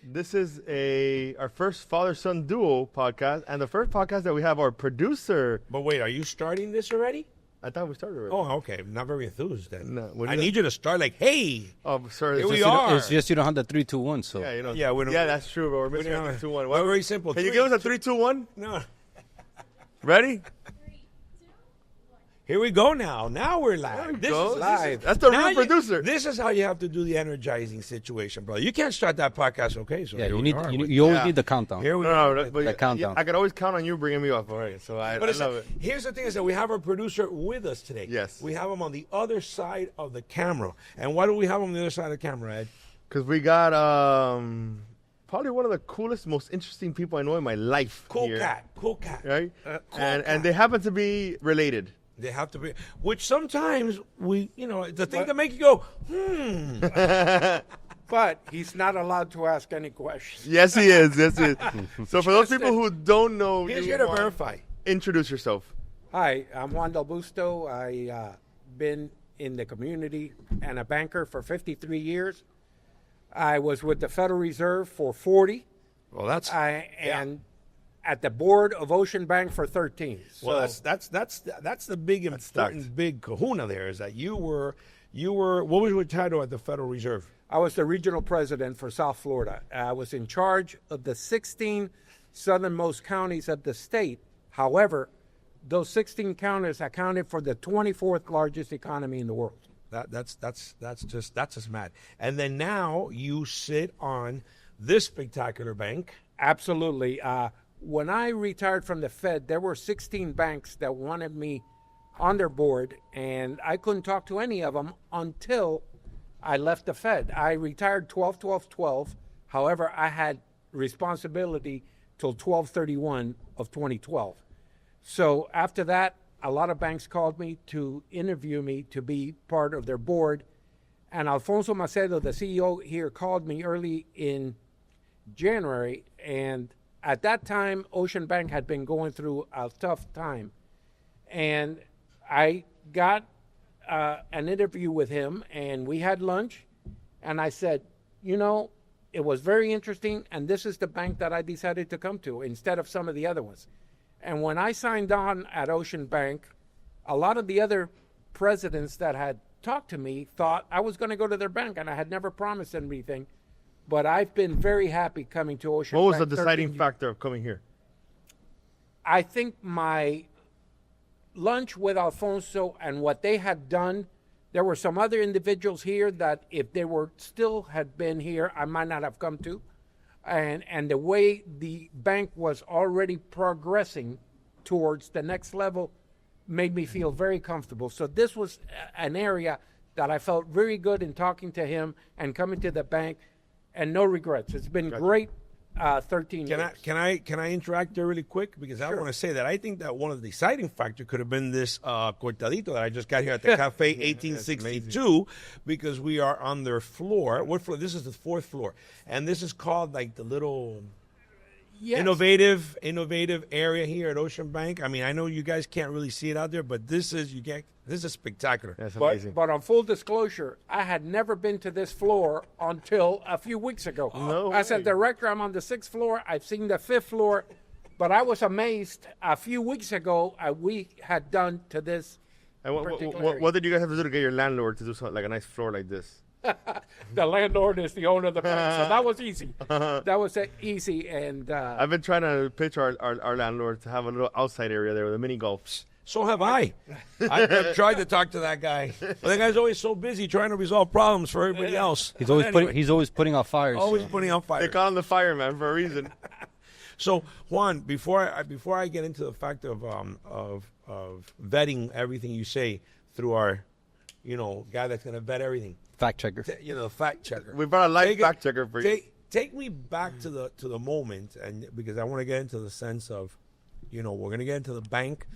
This is our first father-son duo podcast, and the first podcast that we have our producer. But wait, are you starting this already? I thought we started already. Oh, okay. Not very enthused then. No, I need you to start like, hey. Oh, sorry. Here we are. It's just you don't have the 3, 2, 1. So Yeah, that's true. But we're missing a 3, 2, 1. Well, very simple. Can you give us a 3, 2, 1? No. Ready? 3, 2, 1. Here we go now. Now we're live. This is live. That's the real producer. This is how you have to do the energizing situation, brother. You can't start that podcast, okay? So yeah, here you we need are. you always need the countdown. Here we No, are. but the countdown. I could always count on you bringing me up. All right, so I love it. Here's the thing is that we have our producer with us today. Yes. We have him on the other side of the camera. And why do we have him on the other side of the camera, Ed? Because we got probably one of the coolest, most interesting people I know in my life. Cool here, cat. right? Cool and cat. they happen to be related. They have to be, which sometimes the thing that make you go, But he's not allowed to ask any questions. Yes, he is. Yes, he is. So for those people who don't know, He's you, here to Juan, verify. Introduce yourself. Hi, I'm Juan Del Busto. I been in the community and a banker for 53 years. I was with the Federal Reserve for 40. Well, that's And at the board of Ocean Bank for 13. well, that's the big important big kahuna there is that you were what was your title at the Federal Reserve? I was the regional president for South Florida. I was in charge of the 16 southernmost counties of the state. However, those 16 counties accounted for the 24th largest economy in the world. That's just mad. And then now you sit on this spectacular bank. Absolutely. When I retired from the Fed, there were 16 banks that wanted me on their board, and I couldn't talk to any of them until I left the Fed. I retired 12/12/12. However, I had responsibility till 12/31 of 2012. So after that, a lot of banks called me to interview me to be part of their board. And Alfonso Macedo, the CEO here, called me early in January. And at that time, Ocean Bank had been going through a tough time. And I got an interview with him, and we had lunch. And I said, it was very interesting, and this is the bank that I decided to come to instead of some of the other ones. And when I signed on at Ocean Bank, a lot of the other presidents that had talked to me thought I was going to go to their bank, and I had never promised them anything. But I've been very happy coming to Ocean Bank. What was the deciding factor of coming here? I think my lunch with Alfonso and what they had done, there were some other individuals here that if they were still had been here, I might not have come to. And the way the bank was already progressing towards the next level made me feel very comfortable. So this was an area that I felt very good in talking to him and coming to the bank, and no regrets. It's been great 13 years. Can I interact there really quick? Because I want to say that I think that one of the deciding factors could have been this cortadito that I just got here at the Cafe 1862, because we are on their floor. What floor? This is the 4th floor. And this is called like the little innovative area here at Ocean Bank. I mean, I know you guys can't really see it out there, but this is spectacular. That's amazing. But on full disclosure, I had never been to this floor until a few weeks ago. No As a way. director, I'm on the 6th floor. I've seen the 5th floor. But I was amazed a few weeks ago we had done to this. And what did you guys have to do to get your landlord to do something like a nice floor like this? The landlord is the owner of the bank, so that was easy. That was easy. And I've been trying to pitch our landlord to have a little outside area there with a mini golf. So have I. I've tried to talk to that guy. But that guy's always so busy trying to resolve problems for everybody else. He's always putting out fires. Always putting out fires. They call him the fireman for a reason. So Juan, before I get into the fact of vetting everything you say through our, guy that's going to vet everything. Fact checker. Fact checker. We brought a live fact checker for you. Take me back to the moment, and because I want to get into the sense of, we're going to get into the bank,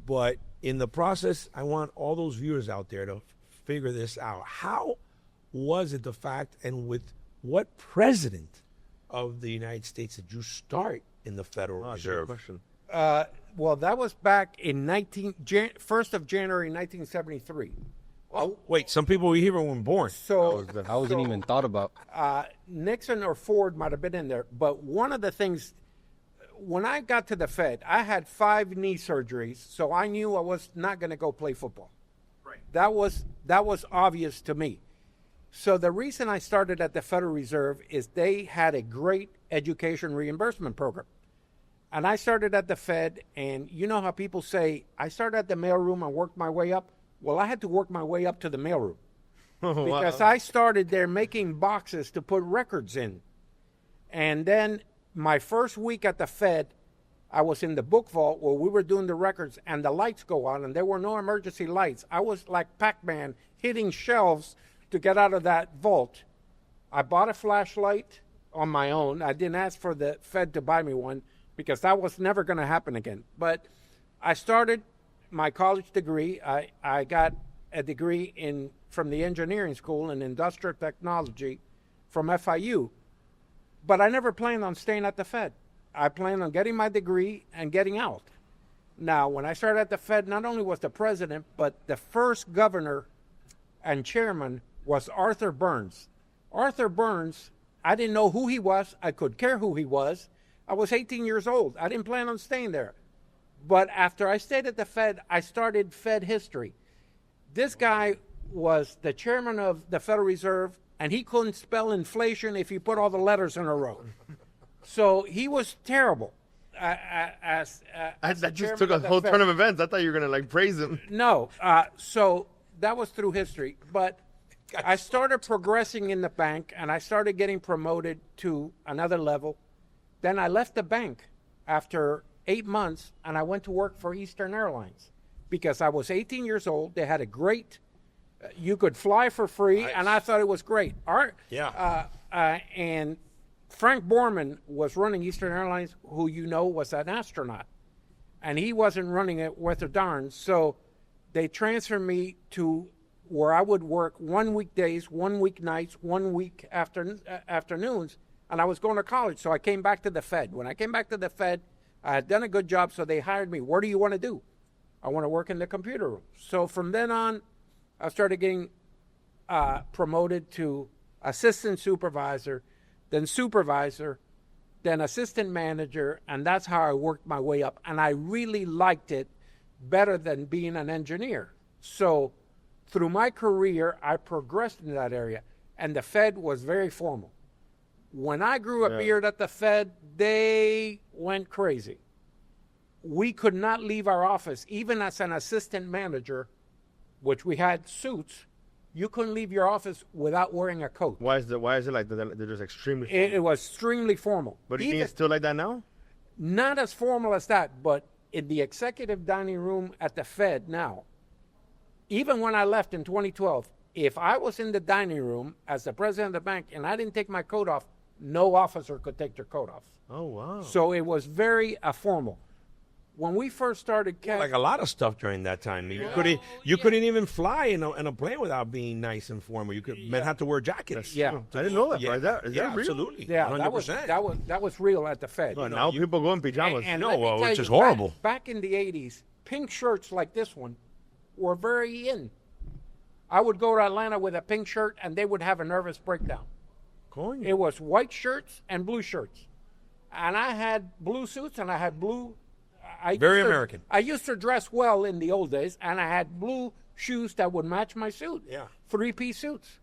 but in the process, I want all those viewers out there to figure this out. How was it the fact, and with what president of the United States did you start in the Federal Reserve? Good question. Well, that was back in 1st of January 1973. Wait, some people were here when we were born. So I wasn't even thought about. Nixon or Ford might have been in there, but one of the things, when I got to the Fed, I had 5 knee surgeries, so I knew I was not going to go play football. Right. That was obvious to me. So the reason I started at the Federal Reserve is they had a great education reimbursement program. And I started at the Fed, and you know how people say, I started at the mailroom and worked my way up? Well, I had to work my way up to the mailroom. Because I started there making boxes to put records in. And then my first week at the Fed, I was in the book vault where we were doing the records, and the lights go on, and there were no emergency lights. I was like Pac-Man hitting shelves to get out of that vault. I bought a flashlight on my own. I didn't ask for the Fed to buy me one because that was never going to happen again. But I started my college degree. I got a degree from the engineering school in industrial technology from FIU. But I never planned on staying at the Fed. I planned on getting my degree and getting out. Now, when I started at the Fed, not only was the president, but the first governor and chairman was Arthur Burns. Arthur Burns, I didn't know who he was. I could care who he was. I was 18 years old. I didn't plan on staying there. But after I stayed at the Fed, I started Fed history. This guy was the chairman of the Federal Reserve, and he couldn't spell inflation if you put all the letters in a row. So he was terrible. That just took a whole turn of events. I thought you were going to praise him. No. So that was through history. But I started progressing in the bank, and I started getting promoted to another level. Then I left the bank after 8 months, and I went to work for Eastern Airlines because I was 18 years old. They had a great, you could fly for free, nice. And I thought it was great. Yeah. And Frank Borman was running Eastern Airlines, who was an astronaut, and he wasn't running it worth a darn. So they transferred me to where I would work 1 week days, 1 week nights, 1 week afternoons, and I was going to college. So I came back to the Fed. When I came back to the Fed, I had done a good job, so they hired me. What do you want to do? I want to work in the computer room. So from then on, I started getting promoted to assistant supervisor, then supervisor, then assistant manager, and that's how I worked my way up. And I really liked it better than being an engineer. So through my career, I progressed in that area, and the Fed was very formal. When I grew a beard at the Fed, they went crazy. We could not leave our office, even as an assistant manager, which we had suits. You couldn't leave your office without wearing a coat. Why is it like that? They're just extremely formal? It was extremely formal. But do you think it's still like that now? Not as formal as that, but in the executive dining room at the Fed now, even when I left in 2012, if I was in the dining room as the president of the bank and I didn't take my coat off, no officer could take their coat off. Oh, wow. So it was very formal. When we first started... like a lot of stuff during that time. You couldn't even fly in a plane without being nice and formal. Men had to wear jackets. Yeah. I didn't know that. Yeah, Is that real? Absolutely. Yeah, 100%. that was real at the Fed. Well, now people go in pajamas. And which is horrible. Back in the 80s, pink shirts like this one were very in. I would go to Atlanta with a pink shirt, and they would have a nervous breakdown. Coño. It was white shirts and blue shirts. And I had blue suits, and I had blue... Very American. I used to dress well in the old days, and I had blue shoes that would match my suit. Yeah. 3-piece suits.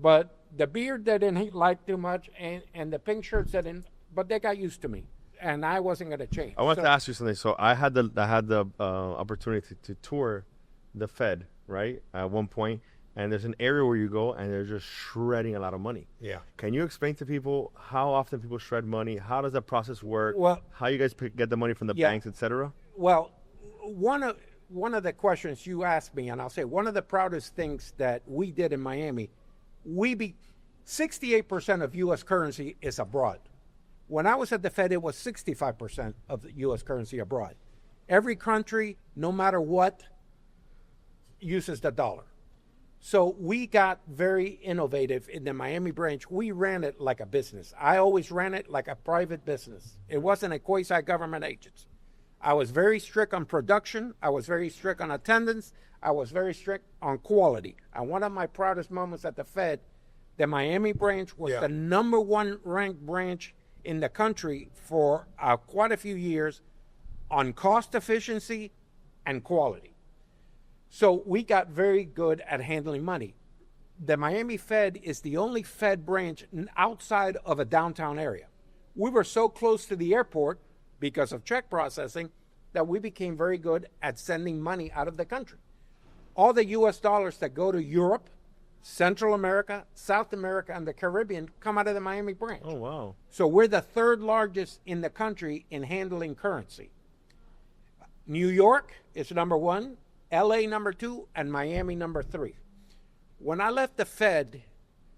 But the beard they didn't like too much, and the pink shirts they didn't, but they got used to me, and I wasn't going to change. I want to ask you something. So I had the opportunity to tour the Fed, right, at one point, and there's an area where you go, and they're just shredding a lot of money. Yeah. Can you explain to people how often people shred money? How does that process work? Well, how you guys get the money from the banks, etc.? Well, one of the questions you asked me, and I'll say one of the proudest things that we did in Miami, 68% of U.S. currency is abroad. When I was at the Fed, it was 65% of the U.S. currency abroad. Every country, no matter what, uses the dollar. So we got very innovative in the Miami branch. We ran it like a business. I always ran it like a private business. It wasn't a quasi-government agency. I was very strict on production. I was very strict on attendance. I was very strict on quality. And one of my proudest moments at the Fed, the Miami branch was the number one ranked branch in the country for quite a few years on cost efficiency and quality. So we got very good at handling money. The Miami Fed is the only Fed branch outside of a downtown area. We were so close to the airport because of check processing that we became very good at sending money out of the country. All the U.S. dollars that go to Europe, Central America, South America, and the Caribbean come out of the Miami branch. Oh, wow. So we're the third largest in the country in handling currency. New York is number one, L.A. number two, and Miami number three. When I left the Fed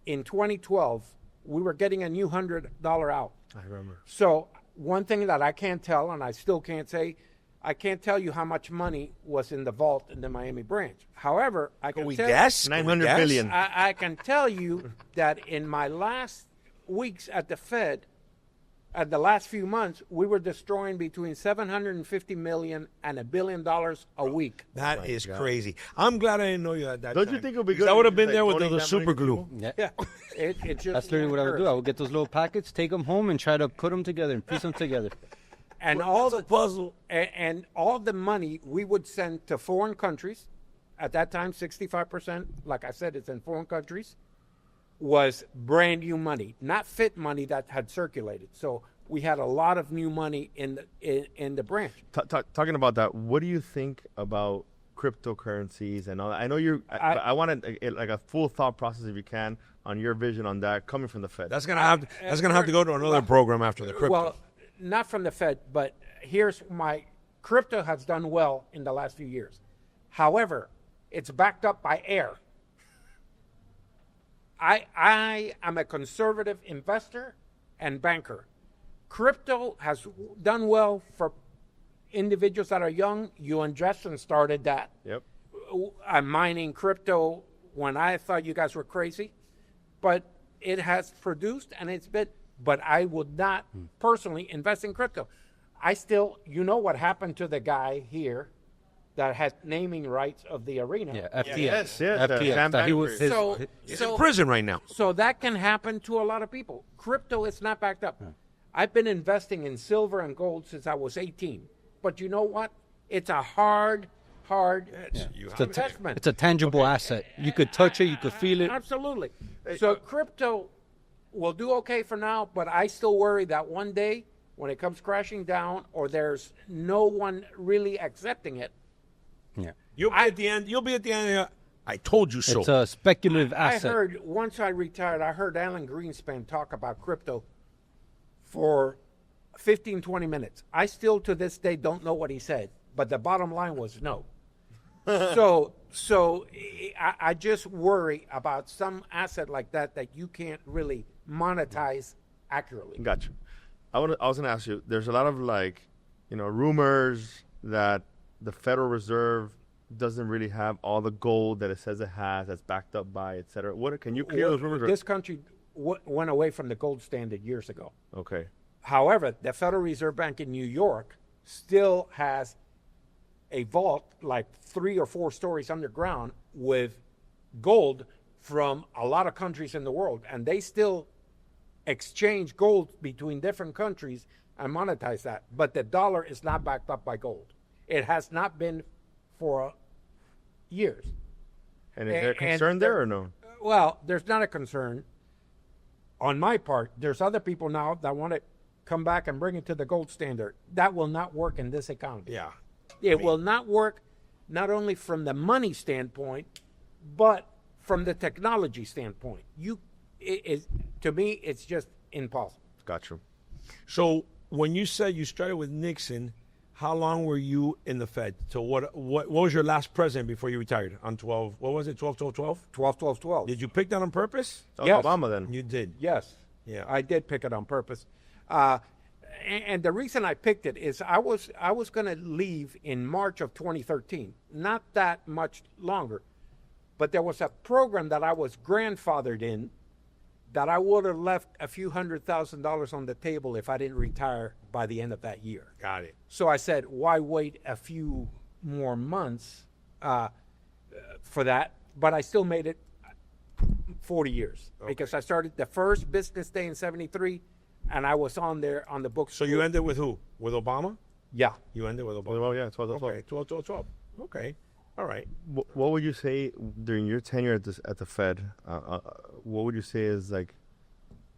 in 2012, we were getting a new $100 out. I remember. So one thing that I can't tell, and I still can't say, I can't tell you how much money was in the vault in the Miami branch. However, I can tell guess? 900 billion. I can tell you that in my last weeks at the Fed, at the last few months, we were destroying between $750 million and $1 billion a week. That is crazy. I'm glad I didn't know you at that Don't time. you think it would be good? I would have been like, there with donating the that money super to glue. people? Yeah. It just That's literally what I would do. I would get those little packets, take them home, and try to put them together and piece them together. And all the puzzle. and all the money we would send to foreign countries, at that time 65%, like I said, it's in foreign countries, was brand new money, not fit money that had circulated. So we had a lot of new money in the branch. Talking about that, what do you think about cryptocurrencies and all that? I know I wanted like a full thought process, if you can, on your vision on that coming from the Fed. That's gonna have to go to another program after the crypto. Well, not from the Fed, but here's my crypto has done well in the last few years. However, it's backed up by air. I am a conservative investor and banker. Crypto has done well for individuals that are young. You and Justin started that. Yep. I'm mining crypto when I thought you guys were crazy, but it has produced and it's been. But I would not personally invest in crypto. I still, you know what happened to the guy here that had naming rights of the arena. Yeah, FTX. Yes, FTX. Sam That he was Bankman. He's in prison right now. So that can happen to a lot of people. Crypto is not backed up. I've been investing in silver and gold since I was 18. But you know what? It's a hard investment. It's a tangible asset. You could touch it. You could feel it. Absolutely. So crypto will do okay for now, but I still worry that one day when it comes crashing down or there's no one really accepting it. Yeah. You'll be at the end. I told you so. It's a speculative I asset. heard, once I retired, I heard Alan Greenspan talk about crypto for 15, 20 minutes. I still to this day don't know what he said, but the bottom line was no. So I just worry about some asset like that you can't really monetize accurately. Gotcha. I was going to ask you, there's a lot of rumors that the Federal Reserve doesn't really have all the gold that it says it has, that's backed up by, et cetera. Can you clear those rumors? This country went away from the gold standard years ago. Okay. However, the Federal Reserve Bank in New York still has a vault like 3 or 4 stories underground with gold from a lot of countries in the world, and they still exchange gold between different countries and monetize that. But the dollar is not backed up by gold. It has not been for years. And is there a concern there or no? Well, there's not a concern on my part. There's other people now that want to come back and bring it to the gold standard. That will not work in this economy. Yeah. It will not work not only from the money standpoint, but from the technology standpoint. To me, it's just impossible. Gotcha. So when you said you started with Nixon, how long were you in the Fed? So what was your last president before you retired on 12? What was it? 12, 12, 12? 12, 12, 12. Did you pick that on purpose? Yes. Obama then. You did. Yes. Yeah. I did pick it on purpose. And the reason I picked it is I was going to leave in March of 2013. Not that much longer. But there was a program that I was grandfathered in that I would have left a few $100,000 on the table if I didn't retire by the end of that year. Got it. So I said, why wait a few more months? for that, but I still made it 40 years because I started the first business day in 73, and I was on there on the books. So you ended with who? With Obama? Yeah. You ended with Obama? Well, yeah, 12. Okay, 12. Okay, all right. What would you say during your tenure at the Fed? What would you say is like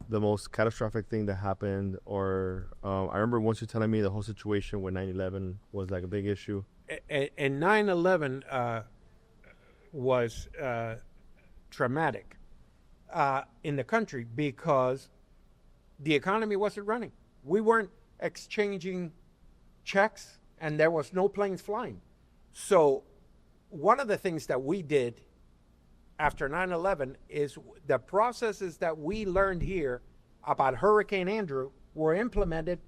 the most catastrophic thing that happened? Or I remember once you telling me the whole situation with 9/11 was like a big issue. And 9/11 was traumatic in the country because the economy wasn't running. We weren't exchanging checks, and there was no planes flying. So one of the things that we did after 9/11 is the processes that we learned here about Hurricane Andrew were implemented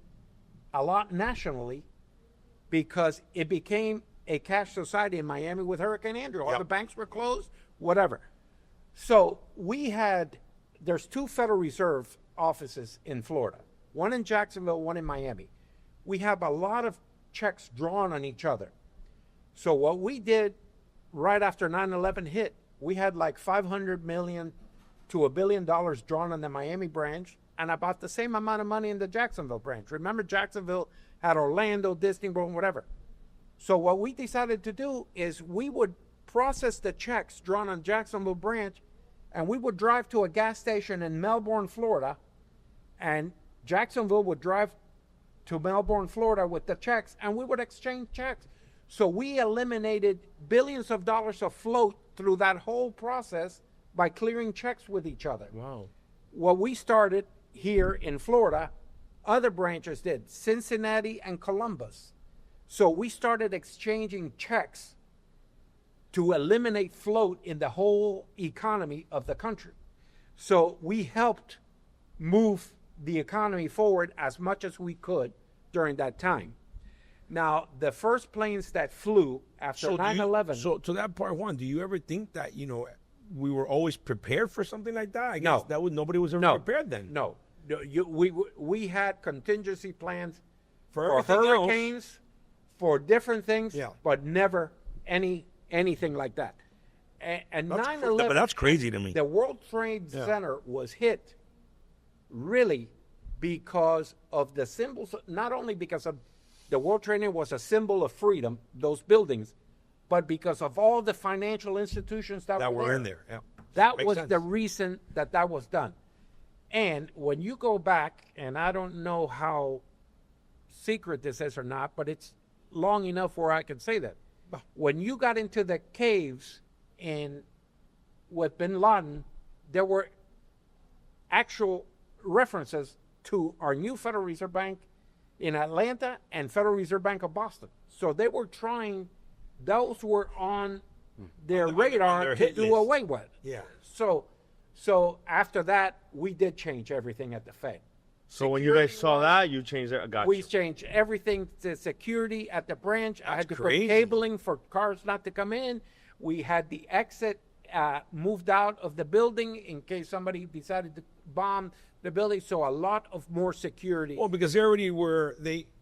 a lot nationally because it became a cash society in Miami with Hurricane Andrew. All the banks were closed, whatever. So there's 2 Federal Reserve offices in Florida, one in Jacksonville, one in Miami. We have a lot of checks drawn on each other. So what we did right after 9/11 hit, we had like $500 million to $1 billion drawn on the Miami branch and about the same amount of money in the Jacksonville branch. Remember, Jacksonville had Orlando, Disney World, whatever. So what we decided to do is we would process the checks drawn on Jacksonville branch, and we would drive to a gas station in Melbourne, Florida, and Jacksonville would drive to Melbourne, Florida with the checks, and we would exchange checks. So we eliminated billions of dollars of float through that whole process by clearing checks with each other. Wow. What we started here in Florida, other branches did, Cincinnati and Columbus. So we started exchanging checks to eliminate float in the whole economy of the country. So we helped move the economy forward as much as we could during that time. Now, the first planes that flew after 9/11. So to that part, Juan, do you ever think that, we were always prepared for something like that? I guess No. nobody was ever prepared then. No. We had contingency plans for everything else. hurricanes, for different things, Yeah. but never anything like that. And 9/11, But that's crazy to me. the World Trade Center was hit really because of the symbols, not only because of the World Trade Center was a symbol of freedom, those buildings, but because of all the financial institutions that were in there. Yeah. That Makes was sense. the reason that was done. And when you go back, and I don't know how secret this is or not, but it's long enough where I can say that. When you got into the caves with bin Laden, there were actual references to our new Federal Reserve Bank in Atlanta and Federal Reserve Bank of Boston. So they were those were on their radar their to hit do list. away with. Yeah. So after that, we did change everything at the Fed. So when you guys saw that, you changed it. Got We you. changed everything to security at the branch. I had to crazy. put cabling for cars not to come in. We had the exit moved out of the building in case somebody decided to bomb the building. So a lot of more security. Well, because they already were,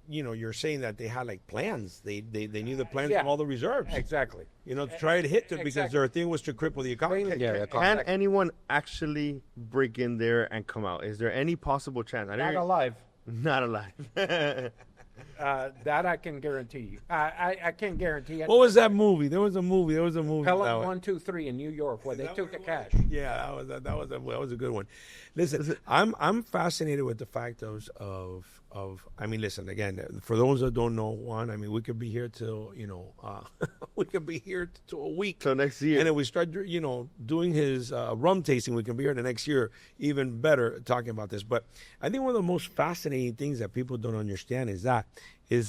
you're saying that they had like plans. They knew the plans Yeah. from all the reserves. Exactly. To try to hit it because Exactly. their thing was to cripple the economy. Yeah, Can anyone actually break in there and come out? Is there any possible chance? Not alive. Not alive. That I can guarantee you. I can't guarantee it. What was that movie? There was a movie. Pelham 1, 2, 3 in New York where they took the cash. Yeah, that was a good one. Listen, I'm fascinated with the fact of I mean, listen, again, for those that don't know, Juan, I mean, we could be here till we could be here till a week. So next year. And if we start, doing his rum tasting, we can be here the next year even better talking about this. But I think one of the most fascinating things that people don't understand is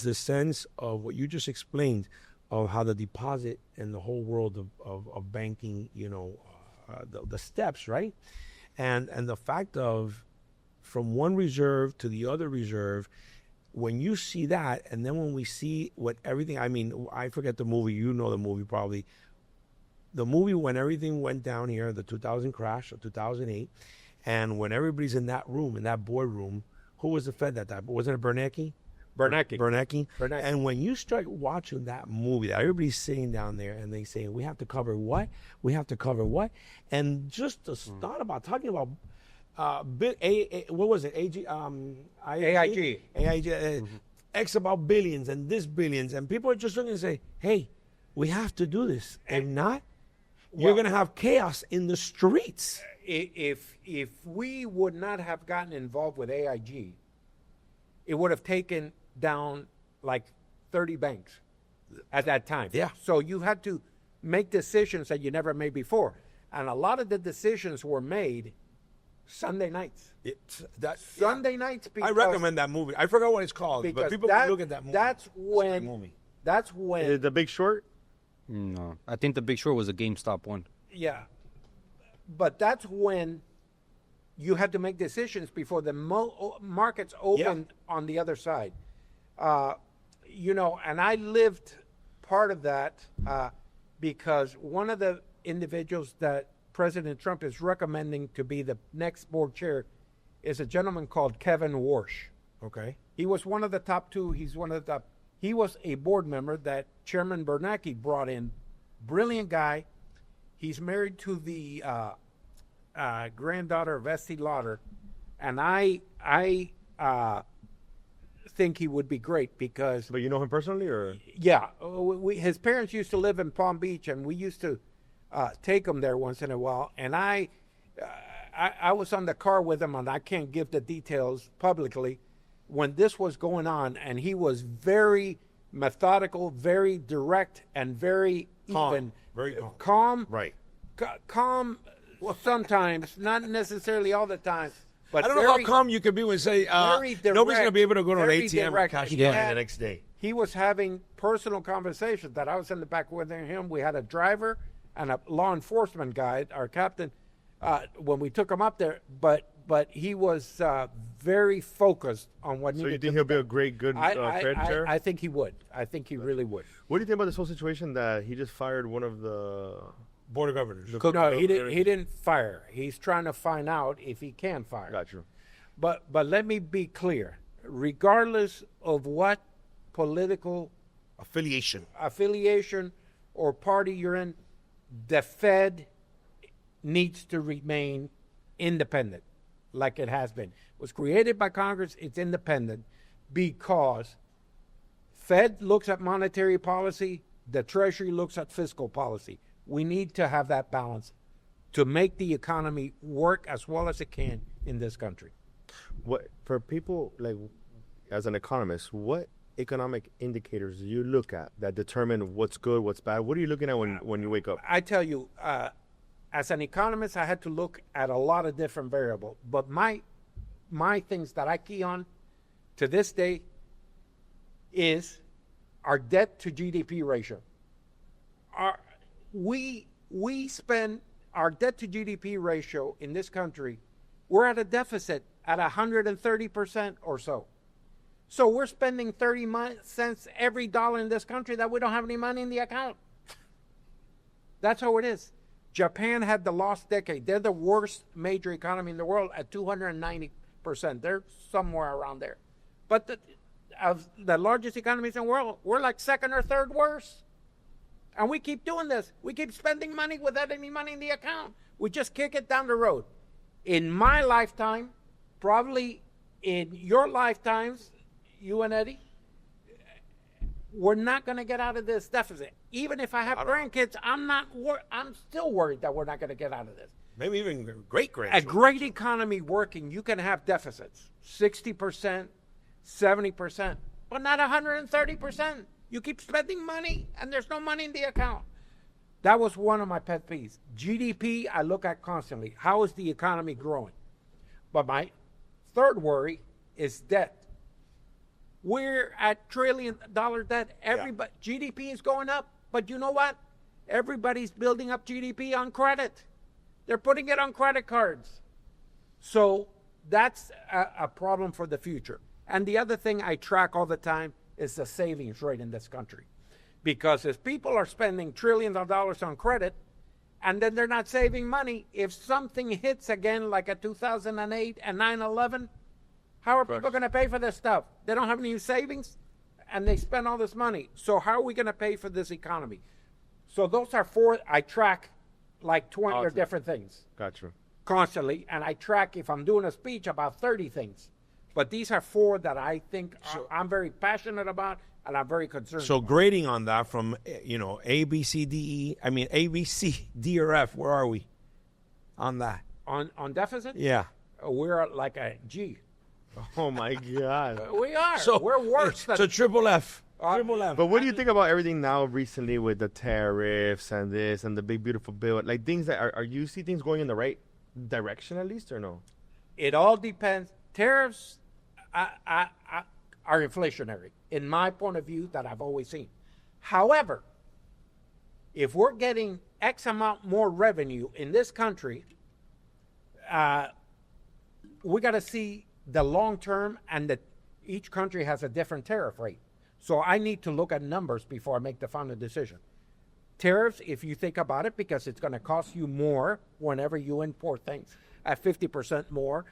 the sense of what you just explained of how the deposit and the whole world of banking, the steps, right? And the fact of from one reserve to the other reserve, when you see that, and then when we see what everything, I mean, I forget the movie, the movie probably, the movie when everything went down here, the 2000 crash, or 2008, and when everybody's in that room, in that boardroom, who was the Fed that time? Wasn't it Bernanke? Bernanke. And when you start watching that movie, that everybody's sitting down there and they say, we have to cover what? We have to cover what? And just to start about talking about what was it? AIG. X about billions and this billions. And people are just looking and say, hey, we have to do this. If not, you're going to have chaos in the streets. If we would not have gotten involved with AIG, it would have taken down like 30 banks at that time. Yeah. So you had to make decisions that you never made before. And a lot of the decisions were made Sunday nights. Sunday nights. I recommend that movie. I forgot what it's called, but people can look at that movie. That's when. The Big Short? No, I think The Big Short was a GameStop one. Yeah. But that's when you had to make decisions before the markets opened on the other side. And I lived part of that because one of the individuals that President Trump is recommending to be the next board chair is a gentleman called Kevin Warsh. Okay. He was one of the top two. He's one of the top. He was a board member that Chairman Bernanke brought in. Brilliant guy. He's married to the granddaughter of Estee Lauder. And I think he would be great because... But you know him personally, or...? Yeah. His parents used to live in Palm Beach, and we used to take him there once in a while. And I was on the car with him, and I can't give the details publicly, when this was going on, and he was very methodical, very direct, and very calm. even. Very calm. Calm. Right. Calm sometimes, not necessarily all the time. But I don't know how calm you can be when say nobody's going to be able to go to an ATM and cash the next day. He was having personal conversations that I was in the back with him. We had a driver and a law enforcement guy, our captain, when we took him up there. But he was very focused on what needed. So you think he'll be a great, good Fed chair? I think he would. I think he really would. What do you think about this whole situation that he just fired one of the board of governors? No, he didn't fire. He's trying to find out if he can fire. Got you. But let me be clear. Regardless of what political affiliation or party you're in, the Fed needs to remain independent, like it has been. It was created by Congress. It's independent because Fed looks at monetary policy, the Treasury looks at fiscal policy. We need to have that balance to make the economy work as well as it can in this country. What for people like, as an economist, what economic indicators do you look at that determine what's good, what's bad? What are you looking at when you wake up? I tell you, as an economist, I had to look at a lot of different variables. But my things that I key on to this day is our debt to GDP ratio. We spend our debt to GDP ratio in this country, we're at a deficit at 130% or so. So we're spending 30 cents every dollar in this country that we don't have any money in the account. That's how it is. Japan had the lost decade. They're the worst major economy in the world at 290%. They're somewhere around there. But of the largest economies in the world, we're like second or third worst. And we keep doing this. We keep spending money without any money in the account. We just kick it down the road. In my lifetime, probably in your lifetimes, you and Eddie, we're not going to get out of this deficit. Even if I have grandkids, I'm still worried that we're not going to get out of this. Maybe even great grandchildren. A great economy working, you can have deficits, 60%, 70%, but not 130%. You keep spending money, and there's no money in the account. That was one of my pet peeves. GDP, I look at constantly. How is the economy growing? But my third worry is debt. We're at $1 trillion debt. GDP is going up, but you know what? Everybody's building up GDP on credit. They're putting it on credit cards. So that's a problem for the future. And the other thing I track all the time is the savings rate in this country. Because if people are spending trillions of dollars on credit, and then they're not saving money, if something hits again like a 2008 and 9/11, How are people going to pay for this stuff? They don't have any savings, and they spend all this money. So how are we going to pay for this economy? So those are 4 I track, like 20 or different things Gotcha. constantly, and I track if I'm doing a speech about 30 things. But these are 4 that I think I'm very passionate about and I'm very concerned So about. grading on that from, A, B, C, D, E, A, B, C, D, or F, where are we on that? On deficit, Yeah. we're like a G. Oh my God. We are. So we're worse than So triple F. Triple F. But what do you think about everything now recently with the tariffs and this and the big beautiful bill? Like things that are you see things going in the right direction at least or no? It all depends. Tariffs are inflationary, in my point of view, that I've always seen. However, if we're getting X amount more revenue in this country, we got to see the long term, and that each country has a different tariff rate. So I need to look at numbers before I make the final decision. Tariffs, if you think about it, because it's going to cost you more whenever you import things at 50% more.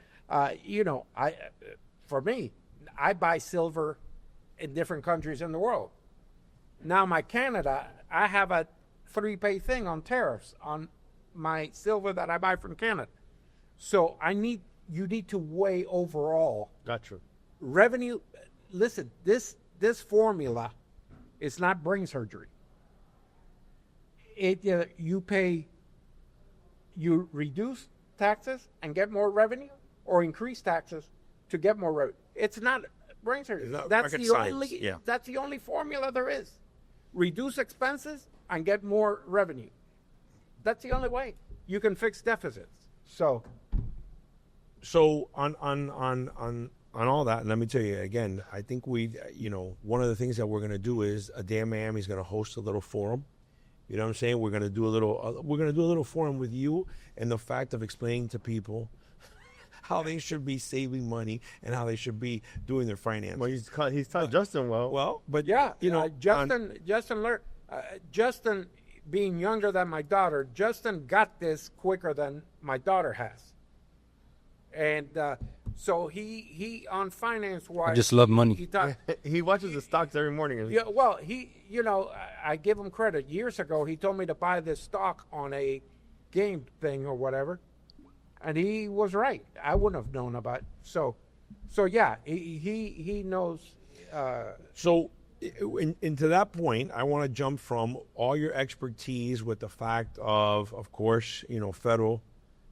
For me, I buy silver in different countries in the world. Now my Canada, I have a 3-pay thing on tariffs on my silver that I buy from Canada. So you need to weigh overall Gotcha. revenue. Listen, this formula is not brain surgery. You reduce taxes and get more revenue, or increase taxes to get more revenue. It's not brain surgery. It's not That's rocket the science, only. yeah. That's the only formula there is. Reduce expenses and get more revenue. That's the only way you can fix deficits. So on all that, and let me tell you again, I think one of the things that we're going to do is Dan Miami is going to host a little forum. You know what I'm saying? We're going to do a little forum with you, and the fact of explaining to people how they should be saving money and how they should be doing their finances. Well, he's taught Justin well. Well, but yeah, Justin, Justin learned. Justin, being younger than my daughter, Justin got this quicker than my daughter has, and so he on finance wise. I just love money. He watches the stocks every morning. Yeah, well, I give him credit. Years ago, he told me to buy this stock on a game thing or whatever, and he was right. I wouldn't have known about it. So yeah, he knows. So, into that point, I want to jump from all your expertise with the fact of course, Federal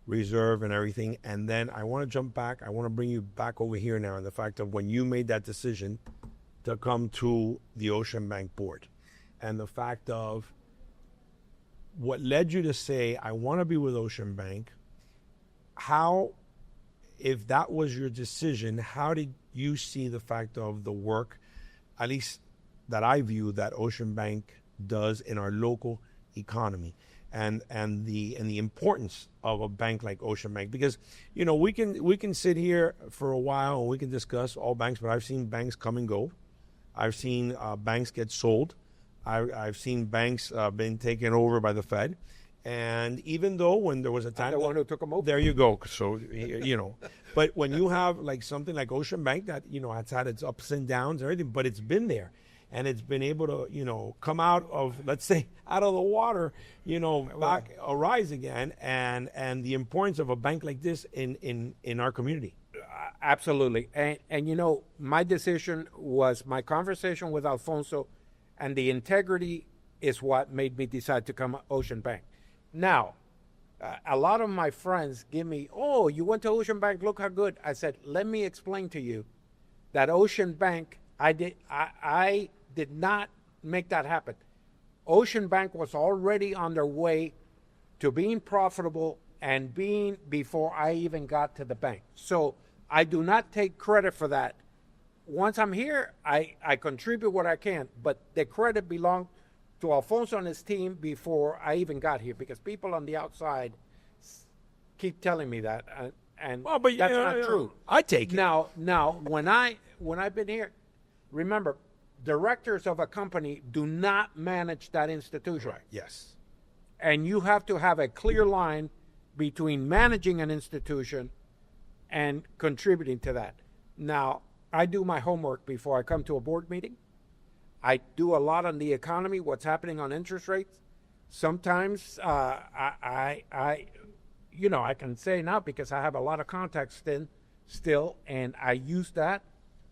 Reserve and everything, and then I want to jump back. I want to bring you back over here now, and the fact of when you made that decision to come to the Ocean Bank board, and the fact of what led you to say, I want to be with Ocean Bank. How, if that was your decision, how did you see the fact of the work, at least that I view that Ocean Bank does in our local economy, and the importance of a bank like Ocean Bank? Because we can sit here for a while and we can discuss all banks, but I've seen banks come and go. I've seen banks get sold. I've seen banks been taken over by the Fed. And even though when there was a time, I'm the one who took them over. There you go. So but when you have like something like Ocean Bank that has had its ups and downs and everything, but it's been there, and it's been able to come out of, let's say, out of the water, back arise again, and the importance of a bank like this in our community. Absolutely, and my decision was my conversation with Alfonso, and the integrity is what made me decide to come to Ocean Bank. Now, a lot of my friends give me, "Oh, you went to Ocean Bank, look how good." I said, "Let me explain to you that Ocean Bank, I did not make that happen. Ocean Bank was already on their way to being profitable and being before I even got to the bank. So I do not take credit for that. Once I'm here, I contribute what I can, but the credit belonged to Alfonso and his team before I even got here, because people on the outside keep telling me that, and that's not true. I take it. Now, when I've been here, remember, directors of a company do not manage that institution. Right. Yes. And you have to have a clear line between managing an institution and contributing to that. Now, I do my homework before I come to a board meeting. I do a lot on the economy, what's happening on interest rates. Sometimes I can say now because I have a lot of contacts still, and I use that.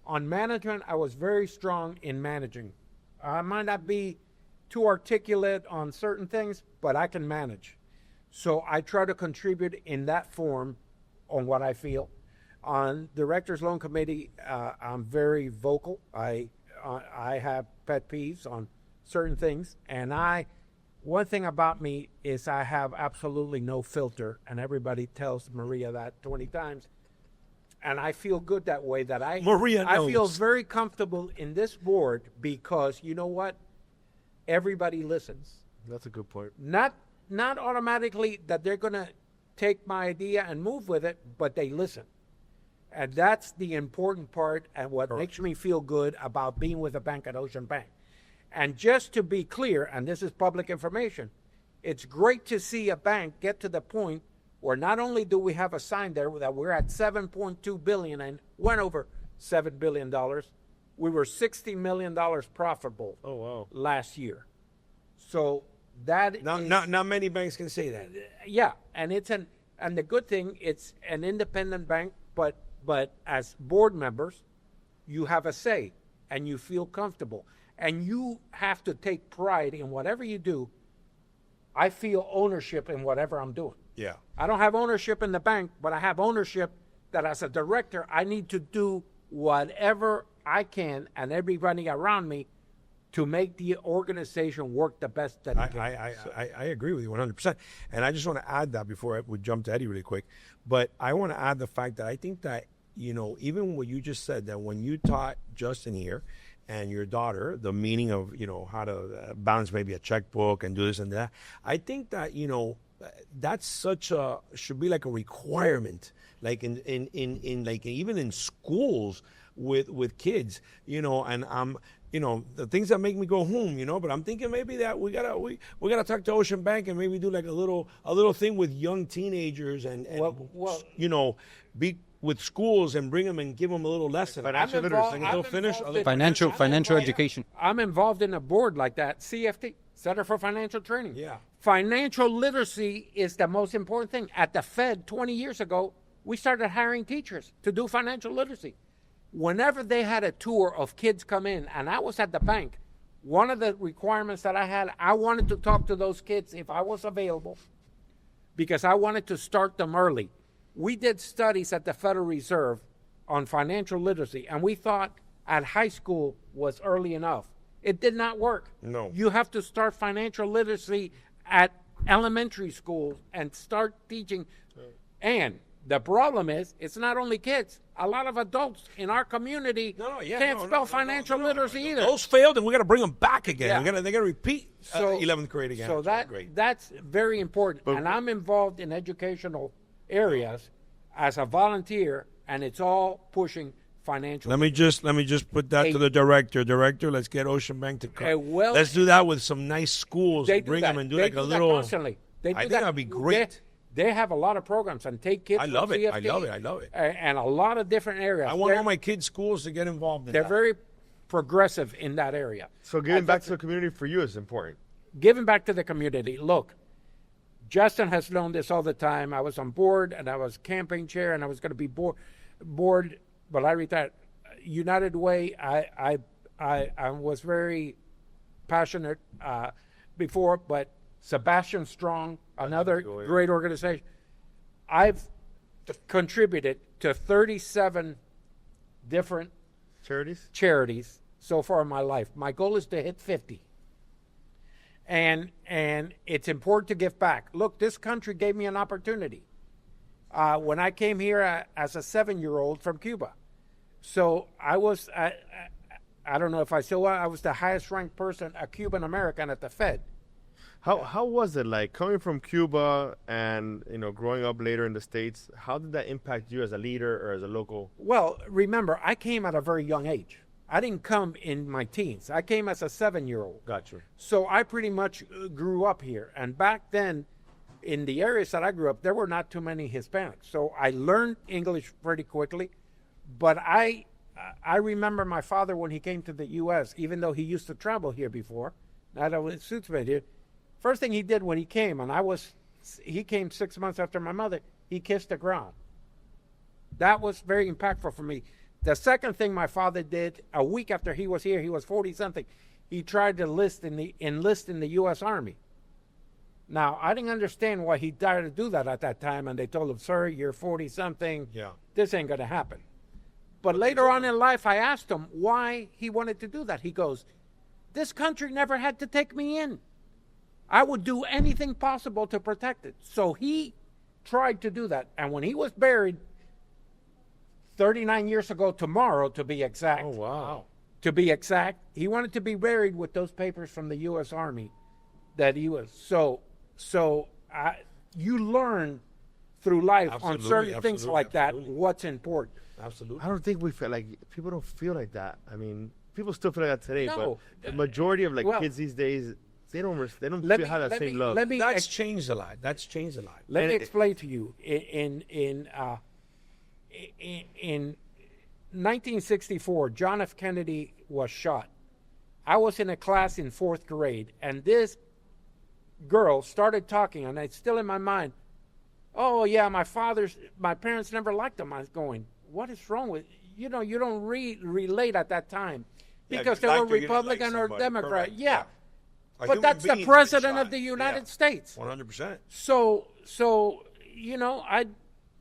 On management, I was very strong in managing. I might not be too articulate on certain things, but I can manage. So I try to contribute in that form on what I feel. On Directors Loan Committee, I'm very vocal. I have pet peeves on certain things, and one thing about me is I have absolutely no filter, and everybody tells Maria that 20 times. And I feel good that way, that I feel very comfortable in this board because you know what? Everybody listens. That's a good point. Not automatically that they're going to take my idea and move with it, but they listen. And that's the important part and what makes me feel good about being with a bank at Ocean Bank. And just to be clear, and this is public information, it's great to see a bank get to the point where not only do we have a sign there that we're at $7.2 billion and went over $7 billion, we were $60 million profitable last year. So that not many banks can say that. Yeah, and and the good thing, it's an independent bank, but as board members, you have a say and you feel comfortable. And you have to take pride in whatever you do. I feel ownership in whatever I'm doing. Yeah. I don't have ownership in the bank, but I have ownership that as a director, I need to do whatever I can and everybody around me to make the organization work the best that it can. I agree with you 100%. And I just want to add that before we jump to Eddie really quick. But I want to add the fact that I think that, even what you just said, that when you taught Justin here, and your daughter, the meaning of, how to balance maybe a checkbook and do this and that. I think that, that's should be like a requirement, like in like even in schools with kids, and the things that make me go home, but I'm thinking maybe that we gotta talk to Ocean Bank and maybe do like a little thing with young teenagers and be with schools and bring them and give them a little lesson. Financial literacy. Financial education. I'm involved in a board like that, CFT, Center for Financial Training. Yeah. Financial literacy is the most important thing. At the Fed 20 years ago, we started hiring teachers to do financial literacy. Whenever they had a tour of kids come in, and I was at the bank, one of the requirements that I had, I wanted to talk to those kids if I was available because I wanted to start them early. We did studies at the Federal Reserve on financial literacy, and we thought at high school was early enough. It did not work. No. You have to start financial literacy at elementary schools and start teaching. And the problem is, it's not only kids. A lot of adults in our community can't spell financial literacy either. Those failed, and we got to bring them back again. Yeah. They got to repeat 11th grade again. So that's very important. And I'm involved in educational areas as a volunteer, and it's all pushing financial. Let me just put that to the director. Director, let's get Ocean Bank to come. Let's do that with some nice schools. Bring them and do like a little. Constantly. I think that'd be great. They have a lot of programs and take kids. I love it. CFT, I love it. And a lot of different areas. I want all my kids' schools to get involved in that. They're very progressive in that area. So giving back to the community for you is important. Giving back to the community. Look, Justin has known this all the time. I was on board, and I was campaign chair, and I was going to be board, but I retired. United Way, I was very passionate before, but Sebastian Strong, another great organization. I've contributed to 37 different charities so far in my life. My goal is to hit 50. And it's important to give back. Look, this country gave me an opportunity when I came here as a 7-year-old from Cuba. So I was, I don't know if I still I was the highest ranked person, a Cuban American at the Fed. How was it like coming from Cuba and growing up later in the States? How did that impact you as a leader or as a local? Well, remember, I came at a very young age. I didn't come in my teens. I came as a 7-year-old. Gotcha. So I pretty much grew up here. And back then, in the areas that I grew up, there were not too many Hispanics. So I learned English pretty quickly. But I remember my father when he came to the U.S., even though he used to travel here before, not only suits made here. First thing he did when he came, he came 6 months after my mother, he kissed the ground. That was very impactful for me. The second thing my father did, a week after he was here, he was 40-something, he tried to enlist in the U.S. Army. Now, I didn't understand why he tried to do that at that time, and they told him, sir, you're 40-something. Yeah. This ain't going to happen. But later on in life, I asked him why he wanted to do that. He goes, this country never had to take me in. I would do anything possible to protect it. So he tried to do that. And when he was buried 39 years ago tomorrow, to be exact. Oh, wow. To be exact, he wanted to be buried with those papers from the U.S. Army that he was. You learn through life on certain things like that what's important. Absolutely. I don't think we feel like people don't feel like that. I mean, people still feel like that today, No. but the majority of kids these days, they don't have that same love. That's changed a lot. Let me explain to you. In 1964, John F. Kennedy was shot. I was in a class in 4th grade, and this girl started talking, and it's still in my mind. Oh, yeah, my parents never liked him. I was going, what is wrong with, you don't relate at that time because they were Republican or Democrat. Yeah. But that's the president of the United States. 100%. So, I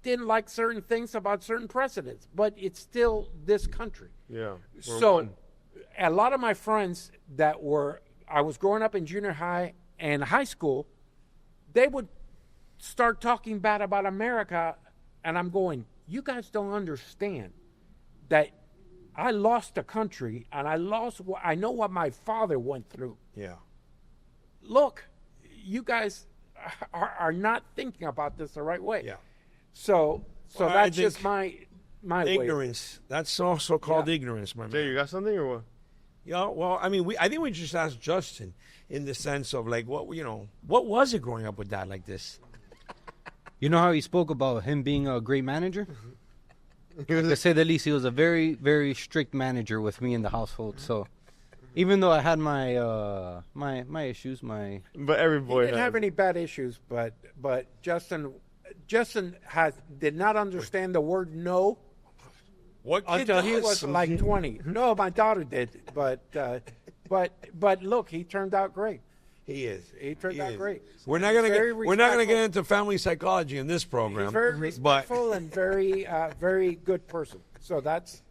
didn't like certain things about certain presidents, but it's still this country. Yeah. So, a lot of my friends I was growing up in junior high and high school, they would start talking bad about America, and I'm going, you guys don't understand that I lost a country, and I know what my father went through. Yeah. Look, you guys are not thinking about this the right way. Yeah. So that's just my ignorance. way. That's also called ignorance, my man. Jay, you got something or what? Yeah, well, I mean, I think we just asked Justin in the sense of like, what was it growing up with dad like this? You know how he spoke about him being a great manager? To say the least, he was a very, very strict manager with me in the household. So even though I had my my issues, But every boy He didn't have any bad issues, but Justin did not understand the word no until he was like 20. No, my daughter did, but look, he turned out great. He is. He turned out great. We're not gonna get into family psychology in this program. He's very respectful and very very good person. So that's.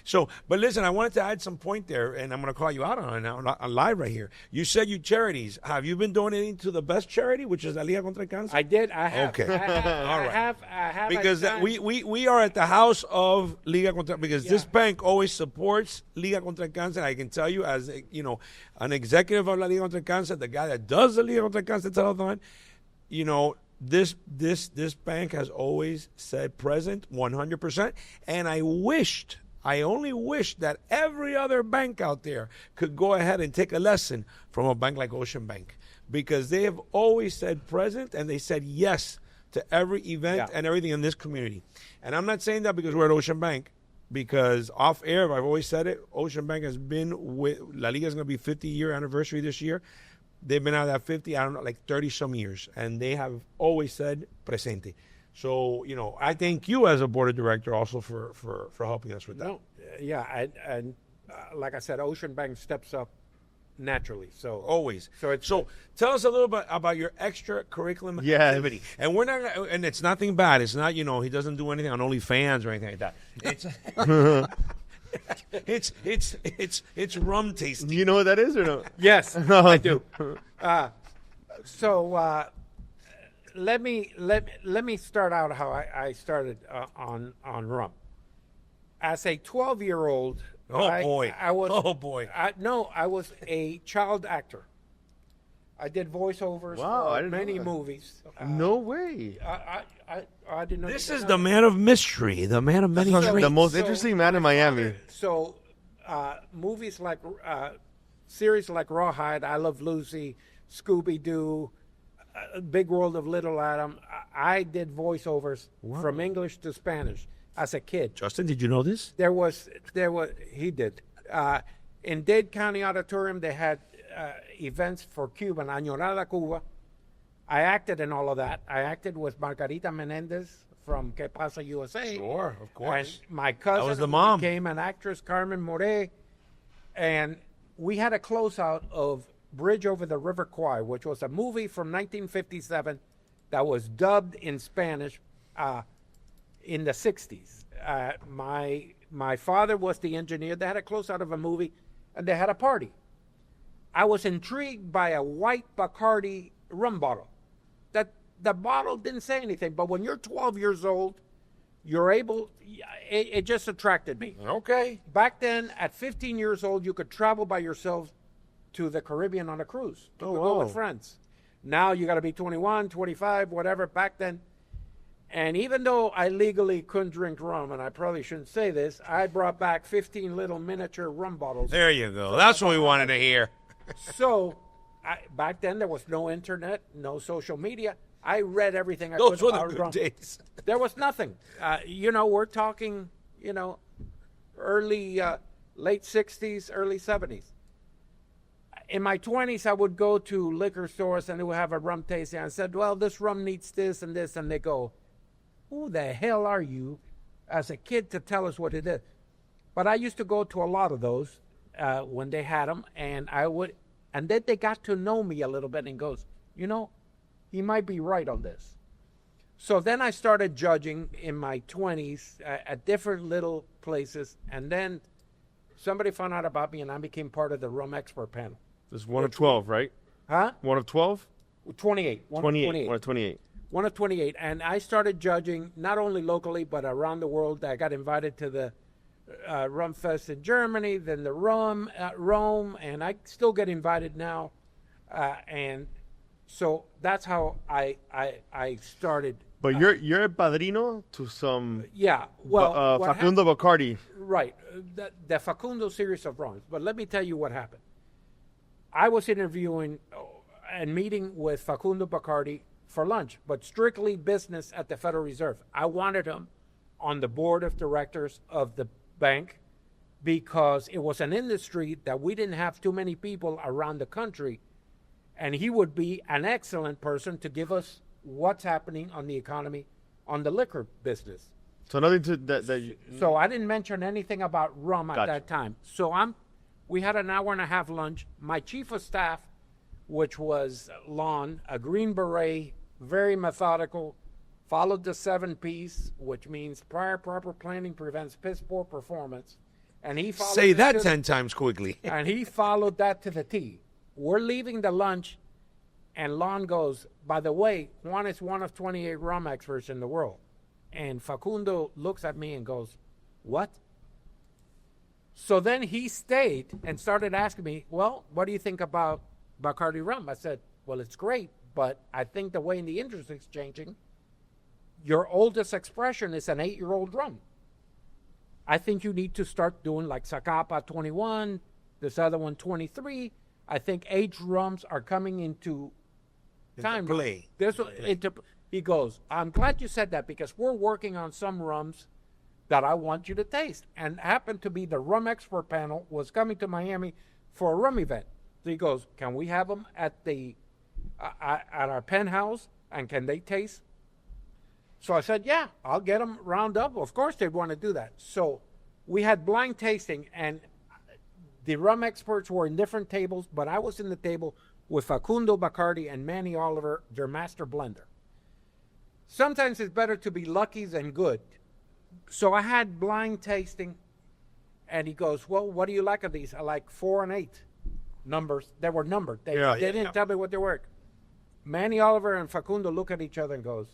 So, but listen, I wanted to add some point there, and I'm going to call you out on it now, live right here. You said you charities. Have you been donating to the best charity, which is La Liga contra el Cáncer? I did. I have. Okay. All right. I have. Because we are at the house of Liga contra, because this bank always supports Liga contra el Cáncer. I can tell you, as an executive of La Liga contra el Cáncer, the guy that does the Liga contra el Cáncer telethon, this bank has always said present 100%, and I only wish that every other bank out there could go ahead and take a lesson from a bank like Ocean Bank, because they have always said present and they said yes to every event and everything in this community. And I'm not saying that because we're at Ocean Bank, because off air, I've always said it, Ocean Bank has been with, La Liga is going to be 50-year anniversary this year. They've been out of that 50, I don't know, like 30 some years. And they have always said presente. So, I thank you as a board of director also for helping us with that. No, yeah, and like I said, Ocean Bank steps up naturally. So always. So tell us a little bit about your extracurricular activity. And we're not, and it's nothing bad. It's not, he doesn't do anything on OnlyFans or anything like that. It's rum tasting. You know what that is or no? Yes, I do. Let me start out how I started on rum. As a 12-year-old, I was a child actor. I did voiceovers for many movies. No way. I didn't know. This is the man of mystery, the man of many dreams. The most interesting man in Miami. So, movies like, series like Rawhide, I Love Lucy, Scooby-Doo, Big World of Little Adam. I did voiceovers from English to Spanish. as a kid. Justin, did you know this? He did. In Dade County Auditorium, they had events for Cuba, Añorada Cuba. I acted in all of that. I acted with Margarita Menendez from Que Pasa USA. Sure, of course. And my cousin was the mom. became an actress, Carmen More. And we had a closeout of Bridge Over the River Kwai, which was a movie from 1957 that was dubbed in Spanish in the 60s. My father was the engineer. They had a closeout of a movie, and they had a party. I was intrigued by a white Bacardi rum bottle. That the bottle didn't say anything, but when you're 12 years old, you're able. It just attracted me. Okay. Back then, at 15 years old, you could travel by yourself to the Caribbean on a cruise. You could go with friends. Now you got to be 21, 25, whatever. Back then. And even though I legally couldn't drink rum, and I probably shouldn't say this, I brought back 15 little miniature rum bottles. There you go. That's what we wanted to hear. So, back then there was no internet, no social media. I read everything I Those could were the about good rum. days. There was nothing. We're talking, early, late 60s, early 70s. In my 20s, I would go to liquor stores and they would have a rum tasting. I said, well, this rum needs this and this. And they go, who the hell are you as a kid to tell us what it is? But I used to go to a lot of those when they had them. And then they got to know me a little bit and goes, he might be right on this. So then I started judging in my 20s at different little places. And then somebody found out about me and I became part of the rum expert panel. This is 1 of 12, right? Huh? 1 of 12? 28. 28. 1 of 28. 1 of 28. And I started judging not only locally, but around the world. I got invited to the Rum Fest in Germany, then the Rum at Rome, and I still get invited now. And so that's how I started. But you're a padrino to some Yeah, well, Facundo Bacardi. Right, the Facundo series of rums. But let me tell you what happened. I was interviewing and meeting with Facundo Bacardi for lunch, but strictly business at the Federal Reserve. I wanted him on the board of directors of the bank because it was an industry that we didn't have too many people around the country, and he would be an excellent person to give us what's happening on the economy, on the liquor business. So nothing to that you... So I didn't mention anything about rum at Gotcha. that time. So we had an hour and a half lunch. My chief of staff, which was Lon, a Green Beret, very methodical, followed the 7 Ps, which means prior proper planning prevents piss poor performance. And he followed Say that 10 times quickly. and he followed that to the T. We're leaving the lunch, and Lon goes, by the way, Juan is 1 of 28 rum experts in the world. And Facundo looks at me and goes, what? So then he stayed and started asking me, well, what do you think about Bacardi rum? I said, well, it's great, but I think the way the industry is changing, your oldest expression is an 8-year-old rum. I think you need to start doing like Zacapa 21, this other one 23. I think aged rums are coming into time. Play. He goes, I'm glad you said that because we're working on some rums that I want you to taste. And happened to be the rum expert panel was coming to Miami for a rum event. So he goes, can we have them at our penthouse and can they taste? So I said, yeah, I'll get them round up. Of course they'd want to do that. So we had blind tasting and the rum experts were in different tables, but I was in the table with Facundo Bacardi and Manny Oliver, their master blender. Sometimes it's better to be lucky than good. So I had blind tasting, and he goes, well, what do you like of these? I like 4 and 8 numbers. They were numbered. They didn't tell me what they were. Manny Oliver and Facundo look at each other and goes,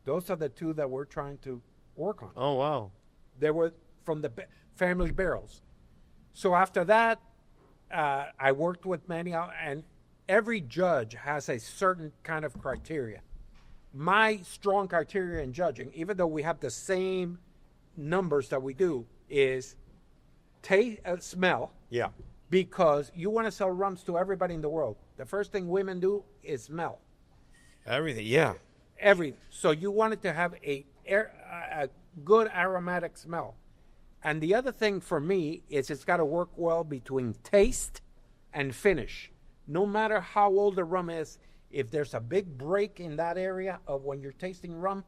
those are the 2 that we're trying to work on. Oh, wow. They were from the family barrels. So after that, I worked with Manny, and every judge has a certain kind of criteria. My strong criteria in judging, even though we have the same numbers that we do, is smell. Yeah. Because you want to sell rums to everybody in the world. The first thing women do is smell. Everything, yeah. So you wanted to have a good aromatic smell. And the other thing for me is it's got to work well between taste and finish. No matter how old the rum is, if there's a big break in that area of when you're tasting rum,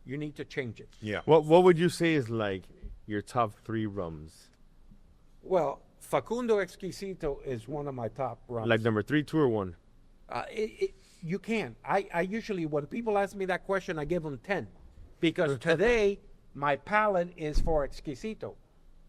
you need to change it. Yeah. What would you say is like your top 3 rums? Well, Facundo Exquisito is one of my top rums. Like number 3, 2, or 1? You can. I usually, when people ask me that question, I give them 10. Because today, my palate is for Exquisito.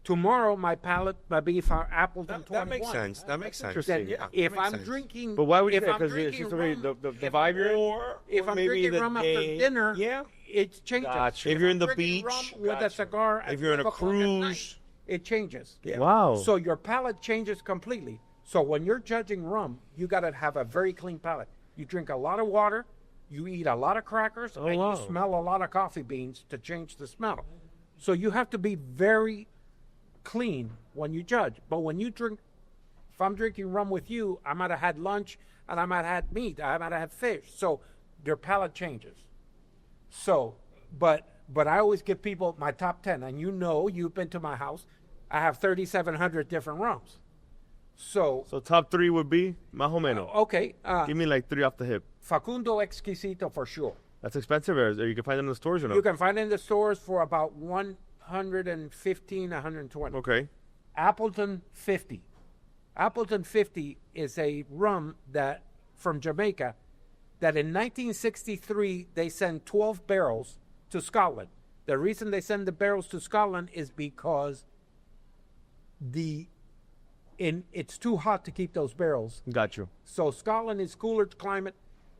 Tomorrow, my palate might be for Appleton 21. That makes sense. That makes sense. Interesting. Yeah, If that makes I'm sense. drinking, But why would you if say? I'm Because drinking it's already rum, the if- vibe you're in? Or if I'm maybe drinking the rum day. after dinner, Yeah. it changes. Gotcha. If you're in the I'm drinking beach, rum with a cigar, at if you're in a 12 o'clock at night, cruise. it changes. Yeah. Wow. So your palate changes completely. So when you're judging rum, you got to have a very clean palate. You drink a lot of water, you eat a lot of crackers, and wow. you smell a lot of coffee beans to change the smell. So you have to be very clean when you judge. But when you drink, if I'm drinking rum with you, I might have had lunch and I might have had meat, I might have had fish. So your palate changes. So, but I always give people my top 10. And you know, you've been to my house. I have 3,700 different rums. So top 3 would be más o menos. okay, Give me like 3 off the hip. Facundo Exquisito for sure. That's expensive, or you can find it in the stores or no? You can find it in the stores for about 115, 120. Okay. Appleton 50. Appleton 50 is a rum that from Jamaica that in 1963 they sent 12 barrels to Scotland. The reason they send the barrels to Scotland is because it's too hot to keep those barrels. Got you. So Scotland is cooler climate.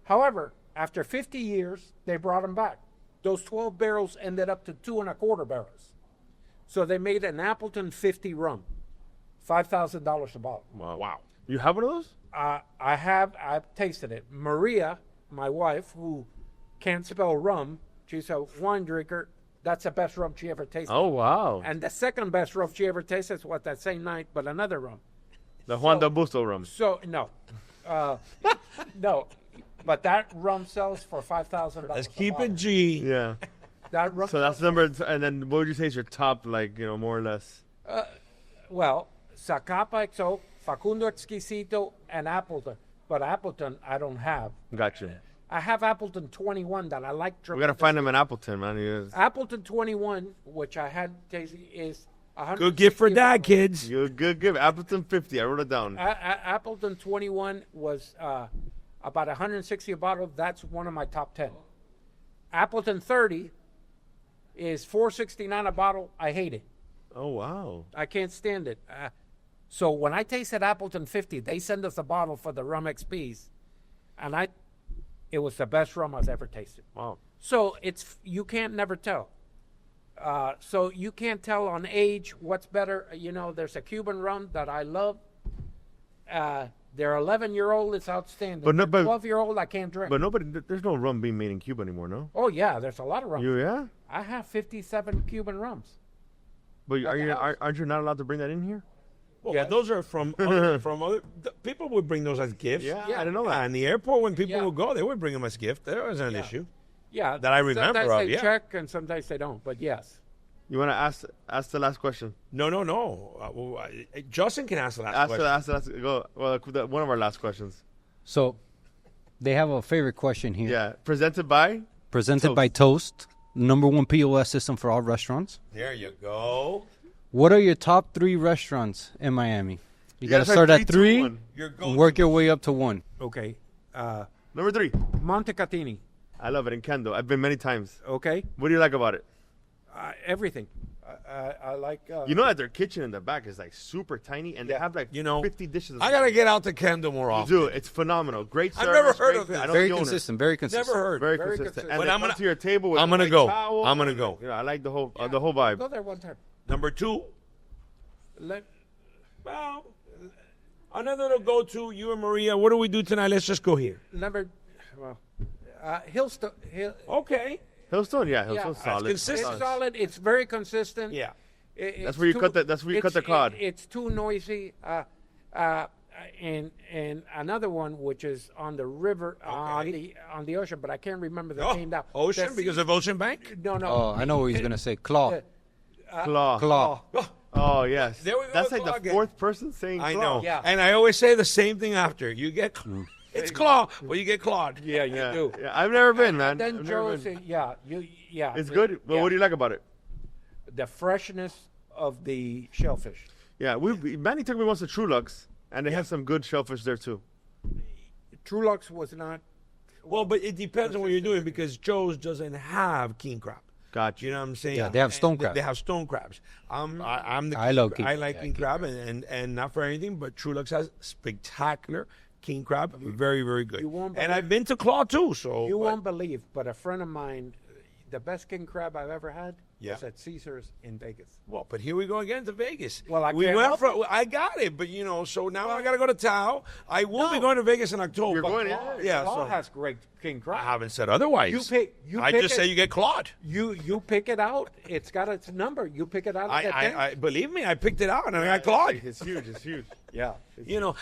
However, after 50 years, they brought them back. Those 12 barrels ended up to 2.25 barrels. So they made an Appleton 50 rum, $5,000 a bottle. Wow. You have one of those? I've tasted it. Maria, my wife, who can't spell rum, she's a wine drinker. That's the best rum she ever tasted. Oh, wow. And the second best rum she ever tasted is that same night, but another rum. The Juan Del Busto rum. So, no. No. But that rum sells for $5,000. Let's keep it G. Yeah. That rum So that's number, and then what would you say is your top, like, more or less? well, Zacapa XO, Facundo Exquisito, and Appleton. But Appleton, I don't have. Got you. I have Appleton 21 that I like. We got to find them in Appleton, man. Appleton 21, which I had tasted, is Good gift for dad, $160. kids. Good give. Appleton 50. I wrote it down. Appleton 21 was about $160 a bottle. That's one of my top 10. Appleton 30 is $469 a bottle. I hate it. Oh, wow. I can't stand it. So when I tasted Appleton 50, they send us a bottle for the rum XPs, and it was the best rum I've ever tasted. Wow. So you can't never tell. So you can't tell on age what's better. You know, there's a Cuban rum that I love. Their 11-year-old is outstanding. But no- but- 12-year-old I can't drink. But there's no rum being made in Cuba anymore, no? Oh yeah, there's a lot of rum. Yeah? I have 57 Cuban rums. But At the house. aren't you not allowed to bring that in here? Well, Yes. those are from other people would bring those as gifts. Yeah, I didn't know that. And the airport, when people Yeah. would go, they would bring them as gift. There wasn't an Yeah. issue. Yeah, That I remember Sometimes of, they yeah. check and sometimes they don't. But yes. You want to ask the last question? No. Justin can ask the last question. Ask the last. Go. Well, one of our last questions. So, they have a favorite question here. Yeah. Presented by. Presented Toast. by Toast, number one POS system for all restaurants. There you go. What are your top 3 restaurants in Miami? You got to gotta start start at 3, 2, 3 1. Your and work your way up to 1. Okay. Number 3. Montecatini. I love it in Kendo. I've been many times. Okay. What do you like about it? Everything. I like. You know that their kitchen in the back is like super tiny, and they have like 50 dishes. I gotta get out to Kendall more often. Do it. It's phenomenal. Great service. I've never heard great of food. it. I know Very the owner. consistent. Very consistent. Never heard. Very Very consistent. consistent. And But they I'm come gonna- to your table with I'm a gonna white go. towel. I'm gonna go. You know, I like the whole vibe. Go there one time. Number 2. Well, another little go-to. You and Maria. What do we do tonight? Let's just go here. Hillstone. Okay. Hillstone, yeah, Hillstone's That's solid. consistent. It's solid. It's very consistent. Yeah. That's where you cut the cod. It's too noisy. and another one which is on the river on the ocean, but I can't remember the name now. Ocean The- because of Ocean Bank. No, no. Oh, I know what he's gonna say. Claw. Claw. Claw. Oh, yes. There we go That's with like claw the again. fourth person saying I claw. know. Yeah. And I always say the same thing after. You get it's claw, but you get clawed. Yeah, you Yeah. do. Yeah, I've never been, man. Then I've Joe never been. said, yeah. It's good. But what do you like about it? The freshness of the shellfish. Yeah, Manny took me once to Trulux, and they have some good shellfish there too. Trulux was not. Well, but it depends on what you're doing because Joe's doesn't have king crab. Gotcha. You know what I'm saying? Yeah, they have stone And crab. They have stone crabs. I'm the I love king- I like yeah, king crab and not for anything, but Trulux has spectacular king crab. Very, very good. You won't And believe- I've been to Claw too, so You but- won't believe, but a friend of mine, the best king crab I've ever had Yeah. was at Caesar's in Vegas. Well, but here we go again to Vegas. Well, I we can't went help from. I got it, but so now I got to go to Tao. I will be going to Vegas in October. You're going, Claw- yeah. Yeah, Claw so- has great king I crab. haven't said otherwise. You I pick just it. say you get clawed. You pick it out. It's got its number. You pick it out. Of the thing. I believe me. I picked it out and I got clawed. It's huge. It's huge. yeah.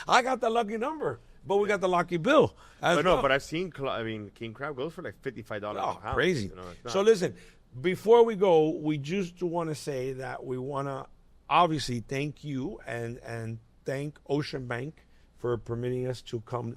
I got the lucky number, but we got the lucky bill. as But no, well. but I've seen. King crab goes for like $55 Oh, a pound. crazy. You know, it's not- So listen, before we go, we just want to say that we want to obviously thank you and thank Ocean Bank for permitting us to come,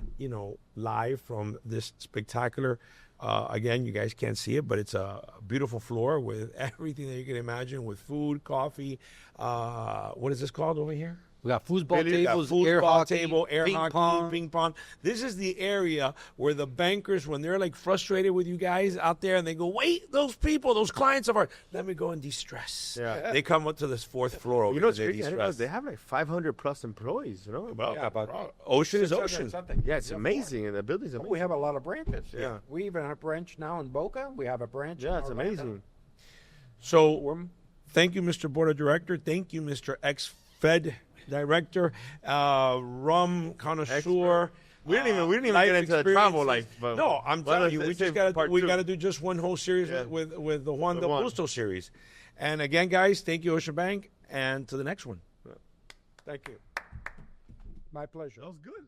live from this spectacular. Again, you guys can't see it, but it's a beautiful floor with everything that you can imagine, with food, coffee. What is this called over here? We got foosball We got tables, air foosball hockey, table, air ping hockey, pong. ping pong. This is the area where the bankers, when they're like frustrated with you guys out there, and they go, "Wait, those people, those clients of ours, let me go and de-stress." Yeah. They come up to this fourth floor. You know what's because crazy? I they didn't realize de-stress. they have like 500 plus employees. You know? Yeah, about ocean is 600 ocean. something. Yeah, it's amazing, and the building's amazing. We have a lot of branches. Yeah. We even have a branch now in Boca. We have a branch. Yeah, in it's Orlando. amazing. So, thank you, Mr. Board of Director. Thank you, Mr. Ex-Fed Director, rum connoisseur. We didn't even life get into the travel experiences. life. But No, I'm telling you, we just got to do just one whole series Yeah. with the Juan The Del one. Busto series. And again, guys, thank you, Ocean Bank, and to the next one. Thank you. My pleasure. That was good.